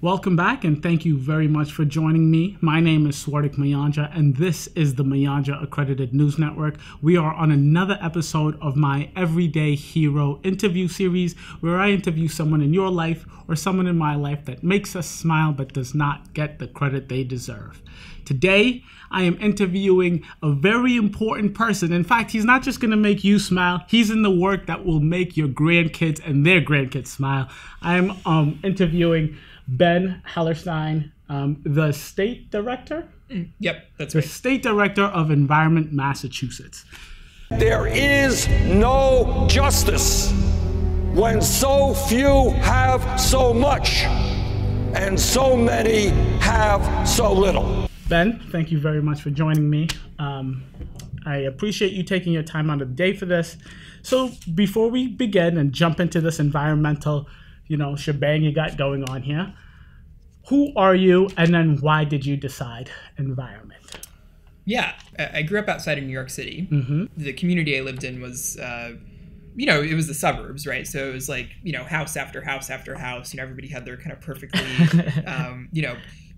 Welcome back, and thank you very much for joining me. My name is Swardik Mayanja, and this is the Mayanja Accredited News Network. We are on another episode of my Everyday Hero interview series, where I interview someone in your life or someone in my life that makes us smile but does not get the credit they deserve. Today, I am interviewing a very important person. In fact, he's not just going to make you smile. He's in the work that will make your grandkids and their grandkids smile. I am interviewing Ben Hellerstein, the state director? Yep, that's right. The state director of Environment, Massachusetts. There is no justice when so few have so much and so many have so little. Ben, thank you very much for joining me. I appreciate you taking your time out of the day for this. So before we begin and jump into this environmental shebang you got going on here, who are you, and then why did you decide environment? Yeah, I grew up outside of New York City. Mm-hmm. The community I lived in was, it was the suburbs, right? So it was like, house after house after house. Everybody had their kind of perfectly,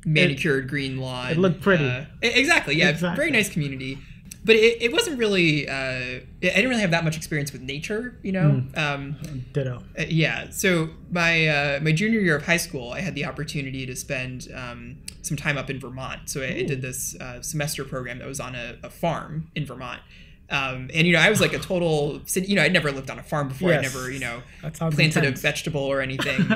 manicured green lawn. It looked pretty. Exactly, yeah, exactly. Very nice community. But it wasn't really, I didn't really have that much experience with nature, Ditto. Yeah, so my junior year of high school, I had the opportunity to spend some time up in Vermont. So I did this semester program that was on a farm in Vermont. And I was like a total, I'd never lived on a farm before. Yes. I'd never, planted intense. a vegetable or anything.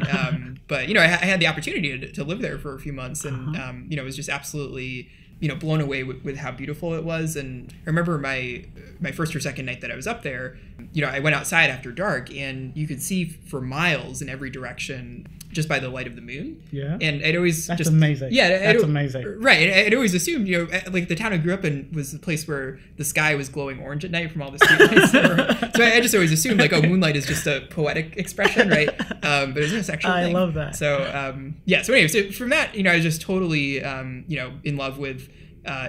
But, I had the opportunity to live there for a few months and, it was just absolutely, blown away with how beautiful it was. And I remember my first or second night that I was up there, I went outside after dark and you could see for miles in every direction just by the light of the moon. Yeah. And I'd always That's amazing. Yeah. That's amazing. Right. And I'd always assumed, like the town I grew up in was the place where the sky was glowing orange at night from all the streetlights. So I just always assumed like, moonlight is just a poetic expression, right? But it's just actual thing. I love that. So, So anyway, so from that, I was just totally, in love with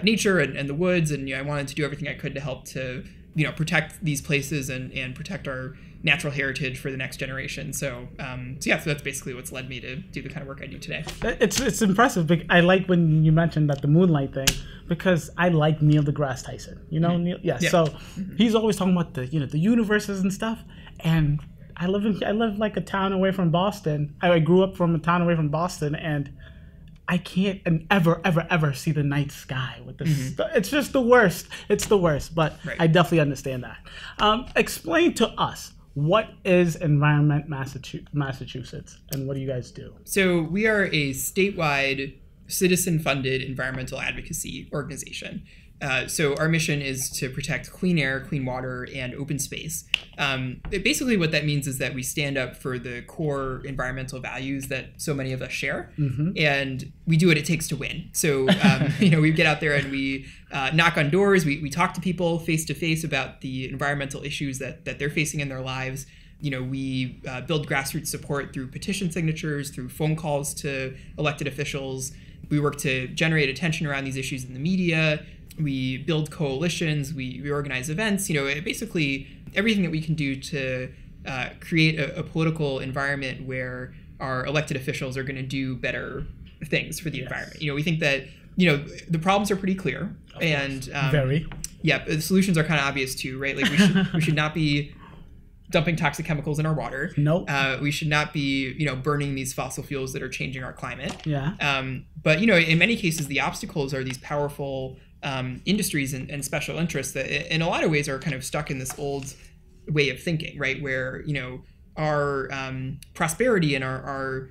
nature and the woods. And, I wanted to do everything I could to help to, protect these places and protect our natural heritage for the next generation. So that's basically what's led me to do the kind of work I do today. It's impressive. I like when you mentioned that the moonlight thing, because I like Neil deGrasse Tyson. Mm-hmm. Neil? Yeah. So he's always talking about the universes and stuff. And I live like a town away from Boston. I grew up from a town away from Boston, and I can't ever see the night sky with this. It's just the worst. It's the worst. But right. I definitely understand that. Explain to us, what is Environment Massachusetts, and what do you guys do? So we are a statewide, citizen-funded environmental advocacy organization. So our mission is to protect clean air, clean water, and open space. Basically what that means is that we stand up for the core environmental values that so many of us share, and we do what it takes to win. So, we get out there and we knock on doors, we talk to people face to face about the environmental issues that they're facing in their lives. We build grassroots support through petition signatures, through phone calls to elected officials. We work to generate attention around these issues in the media. We build coalitions, we organize events, basically everything that we can do to create a political environment where our elected officials are going to do better things for the environment. We think that, the problems are pretty clear. And very. Yeah, the solutions are kind of obvious too, right? Like we should not be dumping toxic chemicals in our water. Nope. We should not be, burning these fossil fuels that are changing our climate. Yeah. But, in many cases, the obstacles are these powerful industries and special interests that in a lot of ways are kind of stuck in this old way of thinking, right? Where, our prosperity and our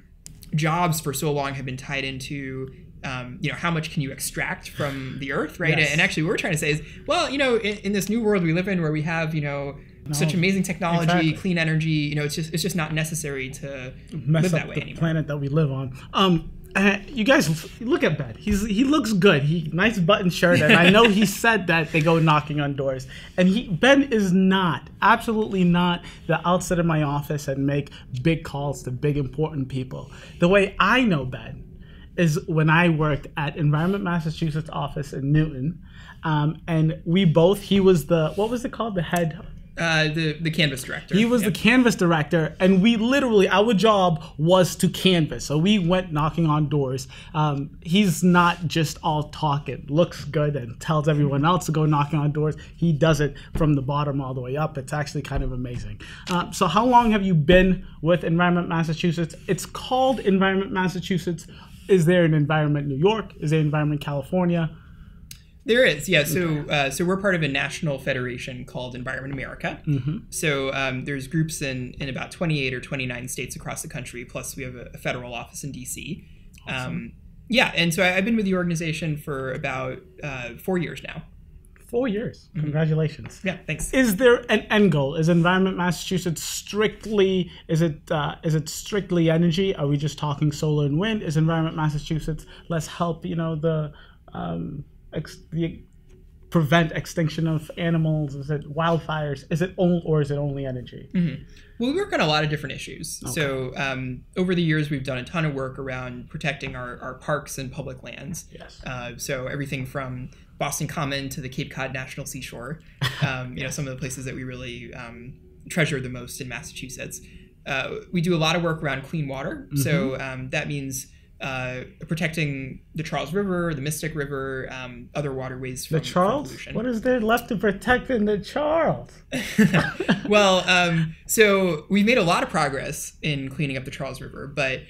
jobs for so long have been tied into, how much can you extract from the earth, right? Yes. And actually what we're trying to say is, well, in this new world we live in where we have, such amazing technology, exactly. Clean energy, it's just not necessary to live that way anymore. Planet that we live on. You guys look at Ben. He looks good. Nice button shirt, and I know he said that they go knocking on doors. And Ben is absolutely not the outside of my office and make big calls to big important people. The way I know Ben is when I worked at Environment Massachusetts office in Newton, and he was what was it called? The head The Canvas director. He was the Canvas director, and we literally, our job was to canvas. So we went knocking on doors. He's not just all talking, looks good and tells everyone else to go knocking on doors. He does it from the bottom all the way up. It's actually kind of amazing. So how long have you been with Environment Massachusetts? It's called Environment Massachusetts. Is there an Environment New York? Is there Environment California? There is, yeah. So we're part of a national federation called Environment America. So there's groups in about 28 or 29 states across the country. Plus, we have a federal office in D.C. Awesome. Yeah, and so I've been with the organization for about 4 years now. 4 years. Congratulations. Yeah, thanks. Is there an end goal? Is Environment Massachusetts strictly, is it strictly energy? Are we just talking solar and wind? Is Environment Massachusetts, let's help, the prevent extinction of animals? Is it wildfires? Is it only energy? Well, we work on a lot of different issues. Okay. So over the years, we've done a ton of work around protecting our parks and public lands. Yes. So everything from Boston Common to the Cape Cod National Seashore, some of the places that we really treasure the most in Massachusetts. We do a lot of work around clean water. So that means protecting the Charles River, the Mystic River, other waterways from pollution. What is there left to protect in the Charles? Well, so we've made a lot of progress in cleaning up the Charles River, but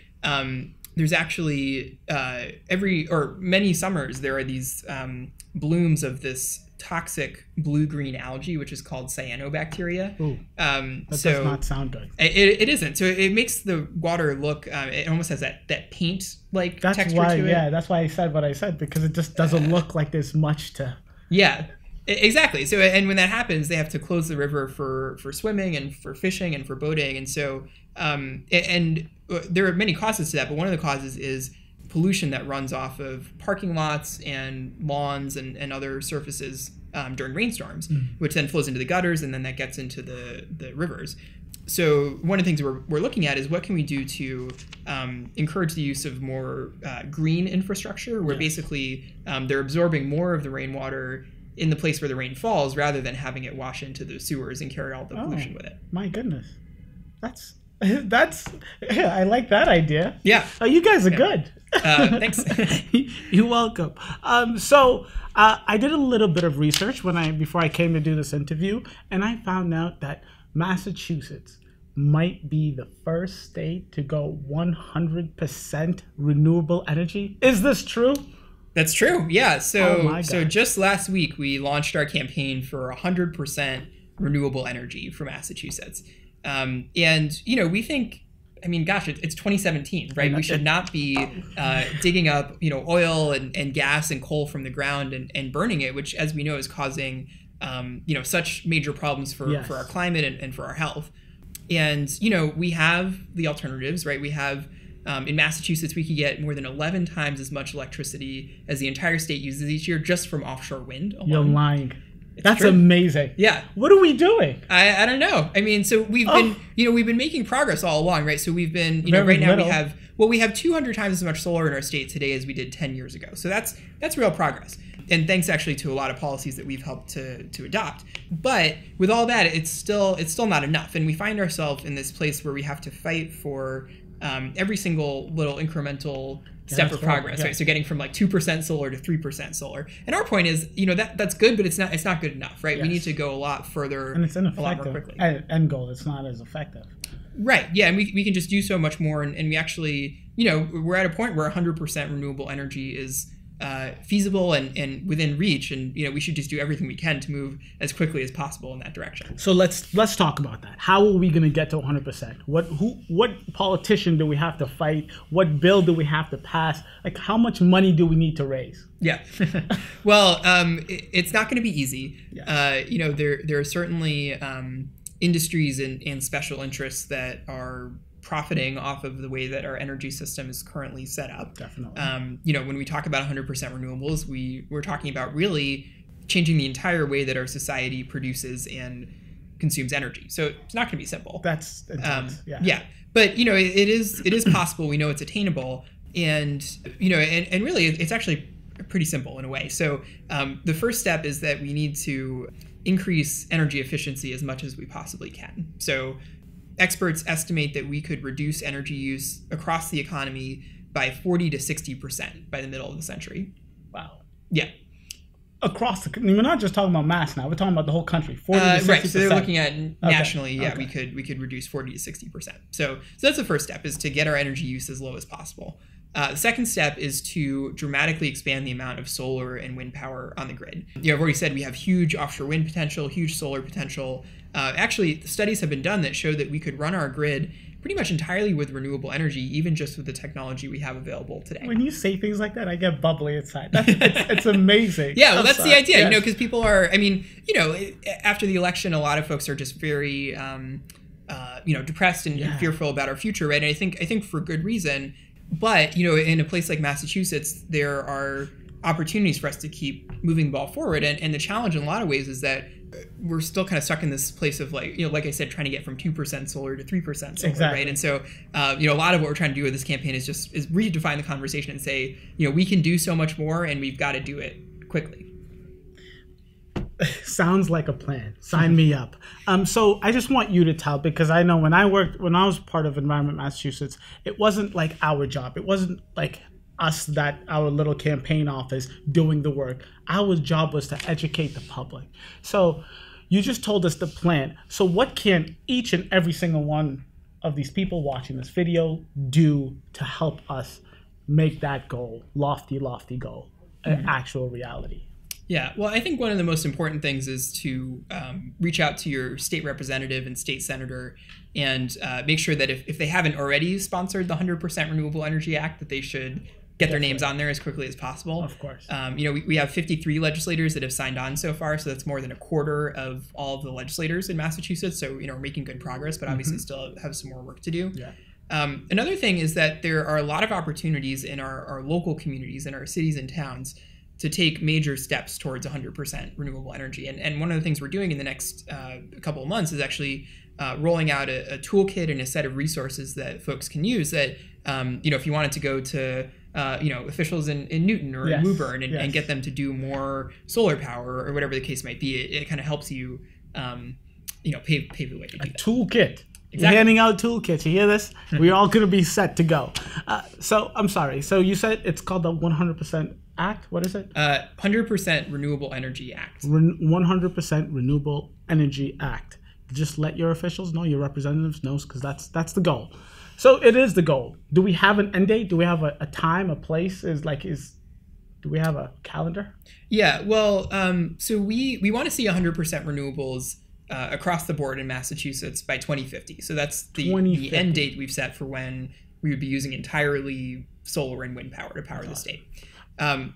there's actually many summers there are these blooms of this toxic blue-green algae, which is called cyanobacteria. Ooh, that does not sound good. It isn't. So it makes the water look, it almost has that paint-like texture to it. Yeah, that's why I said what I said, because it just doesn't look like there's much to... Yeah, exactly. So, and when that happens, they have to close the river for swimming and for fishing and for boating. And so, and there are many causes to that, but one of the causes is pollution that runs off of parking lots and lawns and other surfaces during rainstorms, which then flows into the gutters, and then that gets into the rivers. So one of the things we're looking at is what can we do to encourage the use of more green infrastructure, where basically they're absorbing more of the rainwater in the place where the rain falls, rather than having it wash into the sewers and carry all the pollution with it. My goodness, that's I like that idea. Yeah. Oh, you guys are good. Thanks. You're welcome. So I did a little bit of research before I came to do this interview, and I found out that Massachusetts might be the first state to go 100% renewable energy. Is this true? That's true. Yeah. So just last week we launched our campaign for 100% renewable energy for Massachusetts. And we think, it's 2017, right? We should not be digging up, oil and gas and coal from the ground and burning it, which, as we know, is causing, such major problems for our climate and for our health. And, we have the alternatives, right? We have, in Massachusetts, we could get more than 11 times as much electricity as the entire state uses each year just from offshore wind alone. You're lying. That's true. Amazing. Yeah. What are we doing? I don't know. So we've been, we've been making progress all along, right? So we've been, right now we have 200 times as much solar in our state today as we did 10 years ago. So that's real progress. And thanks actually to a lot of policies that we've helped to adopt. But with all that, it's still not enough. And we find ourselves in this place where we have to fight for every single little incremental step of progress, right? So getting from 2% solar to 3% solar. And our point is, that's good, but it's not good enough, right? Yes. We need to go a lot further, and it's ineffective. A lot more quickly. End goal, it's not as effective. Right. Yeah, and we can just do so much more, and we actually, we're at a point where 100% renewable energy is feasible and within reach, and we should just do everything we can to move as quickly as possible in that direction. So let's talk about that. How are we going to get to 100%? What politician do we have to fight? What bill do we have to pass? How much money do we need to raise? Yeah. Well, it's not going to be easy. Yes. There are certainly industries and special interests that are profiting off of the way that our energy system is currently set up. Definitely. When we talk about 100% renewables, we're talking about really changing the entire way that our society produces and consumes energy. So it's not going to be simple. That's intense. Yeah. But it is possible. We know it's attainable, and really it's actually pretty simple in a way. So the first step is that we need to increase energy efficiency as much as we possibly can. So experts estimate that we could reduce energy use across the economy by 40 to 60% by the middle of the century. Wow. Yeah. Across the, we're not just talking about Mass now. We're talking about the whole country. 40 to 60%. Right. So they're looking at nationally. Okay. Yeah, Okay. we could reduce 40 to 60%. So that's the first step, is to get our energy use as low as possible. The second step is to dramatically expand the amount of solar and wind power on the grid. I've already said we have huge offshore wind potential, huge solar potential. Actually, studies have been done that show that we could run our grid pretty much entirely with renewable energy, even just with the technology we have available today. When you say things like that, I get bubbly inside. It's amazing. Yeah, well, that's the idea, Yes. because people are, after the election, a lot of folks are just very, depressed and fearful about our future, right? And I think for good reason. But, in a place like Massachusetts, there are opportunities for us to keep moving the ball forward. And the challenge in a lot of ways is that we're still kind of stuck in this place of like I said, trying to get from 2% solar to 3% solar, exactly. right? And so, a lot of what we're trying to do with this campaign is redefine the conversation and say, we can do so much more and we've got to do it quickly. Sounds like a plan. Sign me up. So I just want you to tell, because I know when I was part of Environment Massachusetts, it wasn't like our job. It wasn't like us, our little campaign office doing the work. Our job was to educate the public. So you just told us the plan. So what can each and every single one of these people watching this video do to help us make that goal, lofty goal, an actual reality? Yeah, well, I think one of the most important things is to reach out to your state representative and state senator and make sure that if they haven't already sponsored the 100% Renewable Energy Act, that they should get their names on there as quickly as possible. Of course. We have 53 legislators that have signed on so far, so that's more than a quarter of all of the legislators in Massachusetts. So, we're making good progress, but obviously still have some more work to do. Yeah. Another thing is that there are a lot of opportunities in our local communities, in our cities and towns, to take major steps towards 100% renewable energy. And one of the things we're doing in the next couple of months is actually rolling out a toolkit and a set of resources that folks can use that, if you wanted to go to, officials in Newton or in Woburn and get them to do more solar power or whatever the case might be, it kind of helps you, pave the way to do that. Toolkit. Exactly. You're handing out toolkits. You hear this? We're all going to be set to go. So I'm sorry. So you said it's called the 100% Act? What is it? 100% Renewable Energy Act. 100% Renewable Energy Act. Just let your officials know, your representatives know, because that's the goal. So it is the goal. Do we have an end date? Do we have a time, a place? Do we have a calendar? Yeah, well, so we want to see 100% renewables across the board in Massachusetts by 2050. So that's the end date we've set for when we would be using entirely solar and wind power to power the state.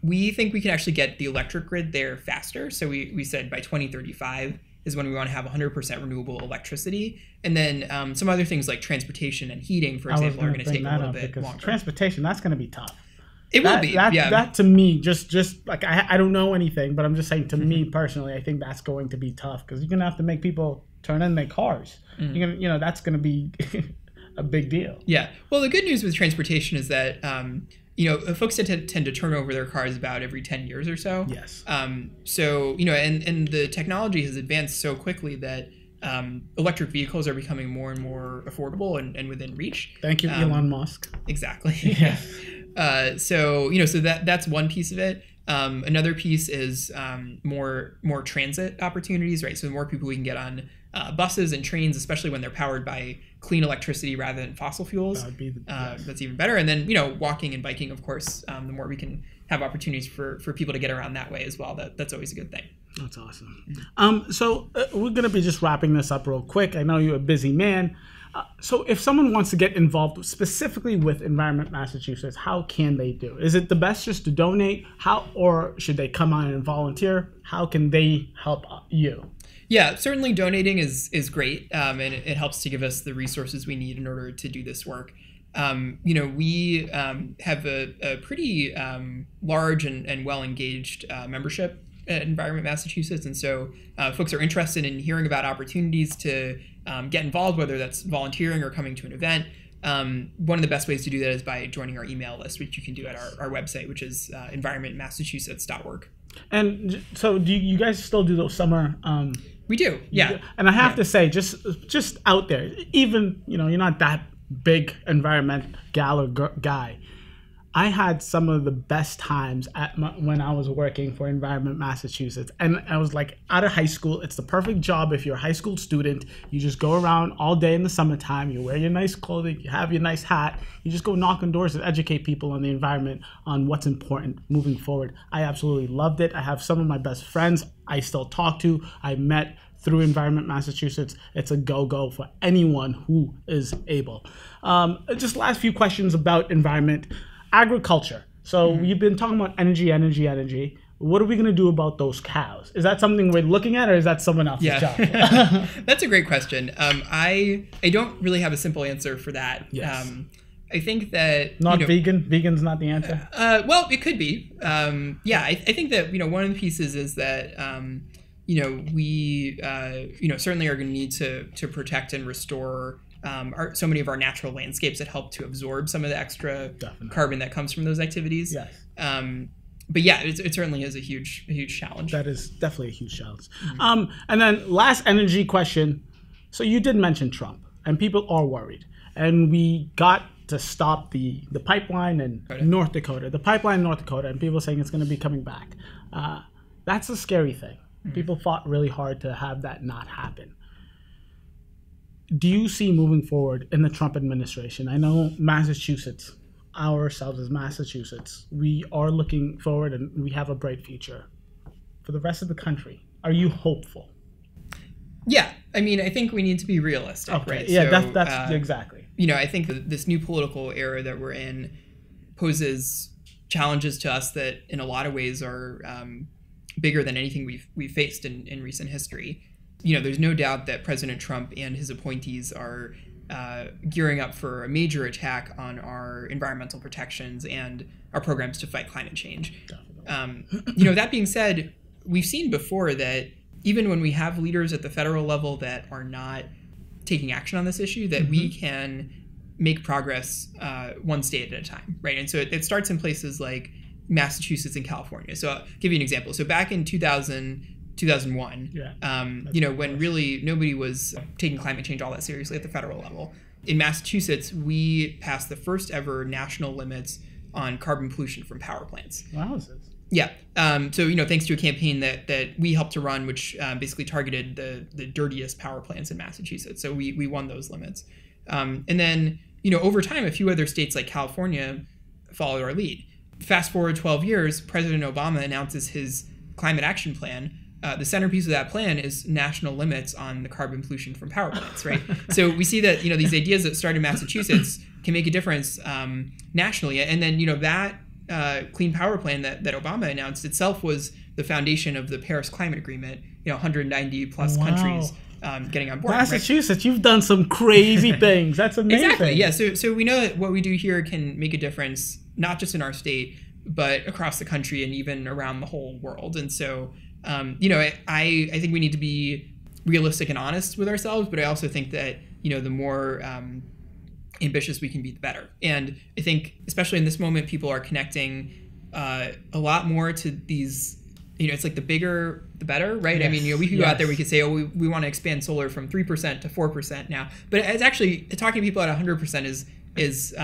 We think we can actually get the electric grid there faster. So we said by 2035 is when we want to have 100% renewable electricity. And then some other things like transportation and heating, for example, are going to take a little bit longer. Transportation, that's going to be tough. It will be. That to me, just like I don't know anything, but I'm just saying, to me personally, I think that's going to be tough, because you're going to have to make people turn in their cars. You're gonna, that's going to be a big deal. Yeah. Well, the good news with transportation is that folks tend to turn over their cars about every 10 years or so. Yes. So, and the technology has advanced so quickly that electric vehicles are becoming more and more affordable and within reach. Thank you, Elon Musk. Exactly. Yeah. So that's one piece of it. Another piece is more transit opportunities, right? So the more people we can get on buses and trains, especially when they're powered by clean electricity rather than fossil fuels, that would be that's even better. And then walking and biking, of course, the more we can have opportunities for people to get around that way as well. That's always a good thing. That's awesome. So we're going to be just wrapping this up real quick. I know you're a busy man. So if someone wants to get involved specifically with Environment Massachusetts, how can they do? Is it the best just to donate? Or should they come on and volunteer? How can they help you? Yeah, certainly donating is great, and it helps to give us the resources we need in order to do this work. We have a pretty large and well-engaged membership at Environment Massachusetts, and so folks are interested in hearing about opportunities to get involved, whether that's volunteering or coming to an event. One of the best ways to do that is by joining our email list, which you can do at our website, which is environmentmassachusetts.org. And so do you guys still do those summer? We do, yeah. And I have to say, just out there, even, you're not that big environment gal or guy. I had some of the best times when I was working for Environment Massachusetts. And I was like, out of high school, it's the perfect job if you're a high school student. You just go around all day in the summertime. You wear your nice clothing. You have your nice hat. You just go knock on doors and educate people on the environment, on what's important moving forward. I absolutely loved it. I have some of my best friends I still talk to. I met through Environment Massachusetts. It's a go-go for anyone who is able. Just last few questions about environment. Agriculture. So you've been talking about energy. What are we going to do about those cows? Is that something we're looking at, or is that someone else's job? That's a great question. I don't really have a simple answer for that. Yes. I think that not vegan. Vegan's not the answer. Well, it could be. I think that one of the pieces is that we certainly are going to need to protect and restore so many of our natural landscapes that help to absorb some of the extra carbon that comes from those activities. Yes. But yeah, it certainly is a huge challenge. That is definitely a huge challenge. And then last energy question. So you did mention Trump, and people are worried. And we got to stop the pipeline in North Dakota. The pipeline in North Dakota, and people saying it's going to be coming back. That's a scary thing. People fought really hard to have that not happen. Do you see moving forward in the Trump administration? I know Massachusetts, ourselves as Massachusetts, we are looking forward and we have a bright future. For the rest of the country, are you hopeful? Yeah, I mean, I think we need to be realistic, okay. right? Yeah, so, that's exactly. I think this new political era that we're in poses challenges to us that in a lot of ways are bigger than anything we've faced in recent history. There's no doubt that President Trump and his appointees are gearing up for a major attack on our environmental protections and our programs to fight climate change. That being said, we've seen before that even when we have leaders at the federal level that are not taking action on this issue, that we can make progress one state at a time, right? And so it starts in places like Massachusetts and California. So I'll give you an example. So back in 2001, when really nobody was taking climate change all that seriously at the federal level. In Massachusetts, we passed the first ever national limits on carbon pollution from power plants. Wow. Yeah. So thanks to a campaign that we helped to run, which basically targeted the dirtiest power plants in Massachusetts. So we won those limits. And then, over time, a few other states like California followed our lead. Fast forward 12 years, President Obama announces his climate action plan. The centerpiece of that plan is national limits on the carbon pollution from power plants, right? So we see that, these ideas that started in Massachusetts can make a difference nationally. And then, that clean power plan that Obama announced itself was the foundation of the Paris Climate Agreement, 190 plus countries getting on board. Massachusetts, right? You've done some crazy things. That's amazing. Exactly, yeah. So we know that what we do here can make a difference, not just in our state, but across the country and even around the whole world. And so, I think we need to be realistic and honest with ourselves, but I also think that, the more ambitious we can be, the better. And I think, especially in this moment, people are connecting a lot more to these, it's like the bigger, the better, right? Yes. I mean, we could go out there, we could say, oh, we want to expand solar from 3% to 4% now. But it's actually, talking to people at 100% is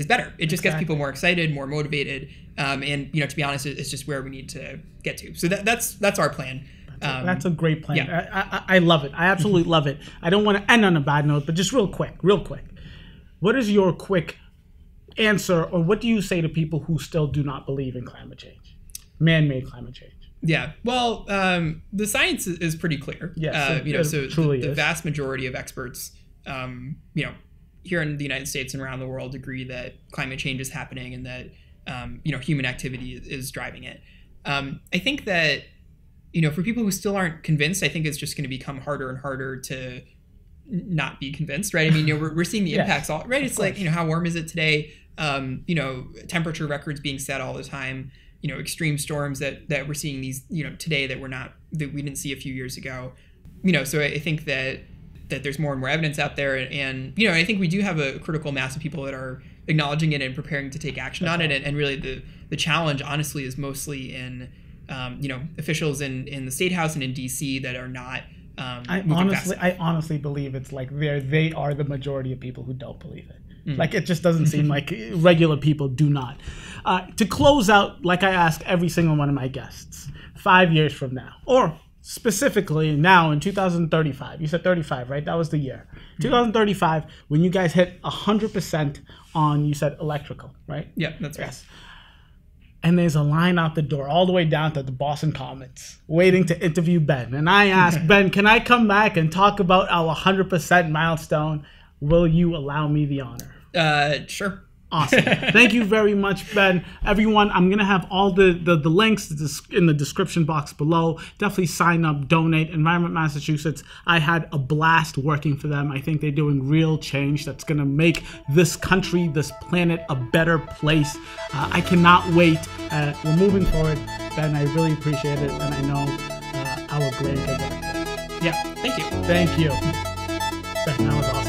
better. It just gets people more excited, more motivated, and to be honest, it's just where we need to get to. So that's our plan. That's a great plan. Yeah. I love it. I absolutely love it. I don't want to end on a bad note, but just real quick. What is your quick answer, or what do you say to people who still do not believe in climate change, man-made climate change? Yeah, well, the science is pretty clear. Yes, so the vast majority of experts, here in the United States and around the world agree that climate change is happening and that, human activity is driving it. I think that, for people who still aren't convinced, I think it's just going to become harder and harder to not be convinced, right? I mean, we're seeing the impacts all, right? It's like, how warm is it today? Temperature records being set all the time, extreme storms that we're seeing these, today that we didn't see a few years ago. So I think that there's more and more evidence out there. And I think we do have a critical mass of people that are acknowledging it and preparing to take action on it. And really the challenge, honestly, is mostly in officials in the State House and in D.C. that are not. I honestly believe it's like they are the majority of people who don't believe it. Like, it just doesn't seem like regular people do not. To close out, like I ask every single one of my guests, 5 years from now, or specifically now in 2035, you said 35, right? That was the year. 2035, when you guys hit 100% on, you said electrical, right? Yeah, that's right. Yes. And there's a line out the door all the way down to the Boston Commons waiting to interview Ben. And I asked Ben, can I come back and talk about our 100% milestone? Will you allow me the honor? Sure. Awesome. Thank you very much, Ben. Everyone, I'm going to have all the links in the description box below. Definitely sign up, donate. Environment Massachusetts, I had a blast working for them. I think they're doing real change that's going to make this country, this planet, a better place. I cannot wait. We're moving forward. Ben, I really appreciate it, and I know our grandkids are. Yeah, thank you. Thank you. Ben, that was awesome.